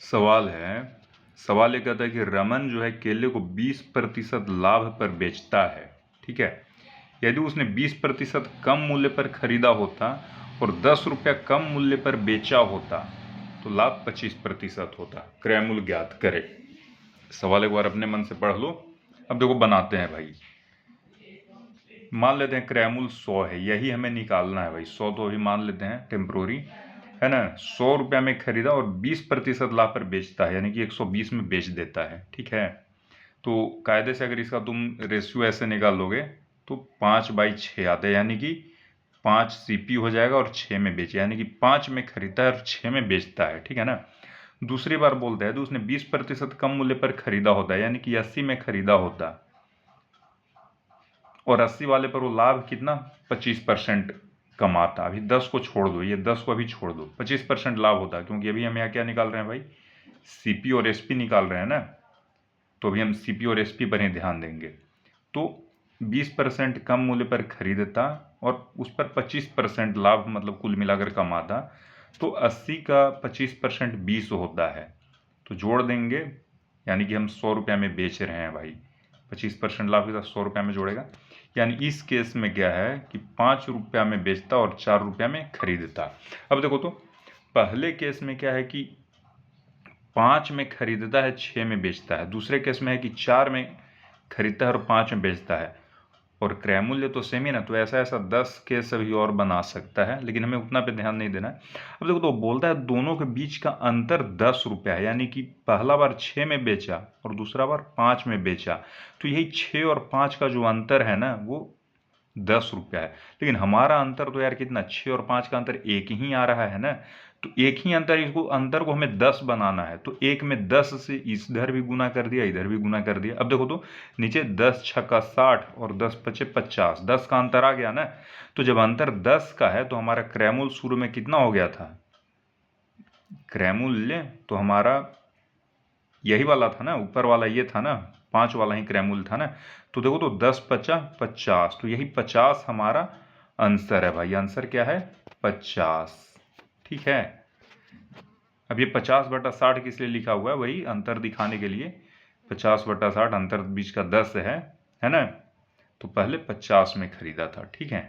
सवाल ये कहता है कि रमन जो है केले को 20% लाभ पर बेचता है। ठीक है, यदि उसने 20% कम मूल्य पर खरीदा होता और 10 रुपया कम मूल्य पर बेचा होता तो लाभ 25% होता। क्रय मूल्य ज्ञात करे। सवाल एक बार अपने मन से पढ़ लो। अब देखो बनाते हैं भाई। मान लेते हैं क्रय मूल्य 100 है, यही हमें निकालना है भाई। 100 तो अभी मान लेते हैं टेम्प्रोरी है ना। 100 रुपया में खरीदा और 20% लाभ पर बेचता है, यानी कि 120 में बेच देता है। ठीक है, तो कायदे से अगर इसका तुम रेशियो ऐसे निकालोगे तो 5/6 आता है, यानी कि 5 सीपी हो जाएगा और 6 में बेचे, यानी कि 5 में खरीदता है और 6 में बेचता है। ठीक है ना। दूसरी बार बोलता है तो उसने 20% कम मूल्य पर खरीदा होता है, यानी कि 80 में खरीदा होता और 80 वाले पर वो लाभ कितना 25% कमाता। अभी 10 को छोड़ दो, ये 10 को अभी छोड़ दो, 25% लाभ होता, क्योंकि अभी हम यहाँ क्या निकाल रहे हैं भाई, सीपी और एसपी निकाल रहे हैं ना। तो अभी हम सीपी और एसपी पर ही ध्यान देंगे। तो 20% कम मूल्य पर खरीदता और उस पर 25% लाभ, मतलब कुल मिलाकर कमाता। तो 80 का 25% 20 होता है, तो जोड़ देंगे, यानी कि हम 100 रुपया में बेच रहे हैं भाई। 25% लाभ के साथ 100 रुपया में जोड़ेगा, यानी इस केस में क्या है कि 5 रुपया में बेचता और 4 रुपया में खरीदता। अब देखो तो पहले केस में क्या है कि 5 में खरीदता है, 6 में बेचता है। दूसरे केस में है कि 4 में खरीदता है और 5 में बेचता है, और क्रय मूल्य तो सेम ही ना। तो ऐसा 10 केस अभी और बना सकता है, लेकिन हमें उतना पे ध्यान नहीं देना है। अब देखो तो बोलता है दोनों के बीच का अंतर 10 रुपया है, यानी कि पहला बार 6 में बेचा और दूसरा बार 5 में बेचा। तो यही 6 और 5 का जो अंतर है ना, वो 10 रुपया है। लेकिन हमारा अंतर तो यार कितना, 6 और 5 का अंतर एक ही आ रहा है ना। तो एक ही अंतर, इसको अंतर को हमें 10 बनाना है। तो एक में 10 से इधर भी गुना कर दिया, इधर भी गुना कर दिया। अब देखो तो नीचे 10 छक्का 60 और 10 पचे 50, 10 का अंतर आ गया ना। तो जब अंतर 10 का है तो हमारा क्रय मूल्य शुरू में कितना हो गया था, क्रय मूल्य तो हमारा यही वाला था ना, ऊपर वाला ये था ना, 5 वाला ही क्रय मूल्य था ना। तो देखो तो 10 पचा 50, तो यही 50 हमारा आंसर है भाई। आंसर क्या है 50। ठीक है, अब ये 50/60 किस लिए लिखा हुआ है, वही अंतर दिखाने के लिए। 50/60 अंतर बीच का 10 है ना। तो पहले 50 में खरीदा था। ठीक है।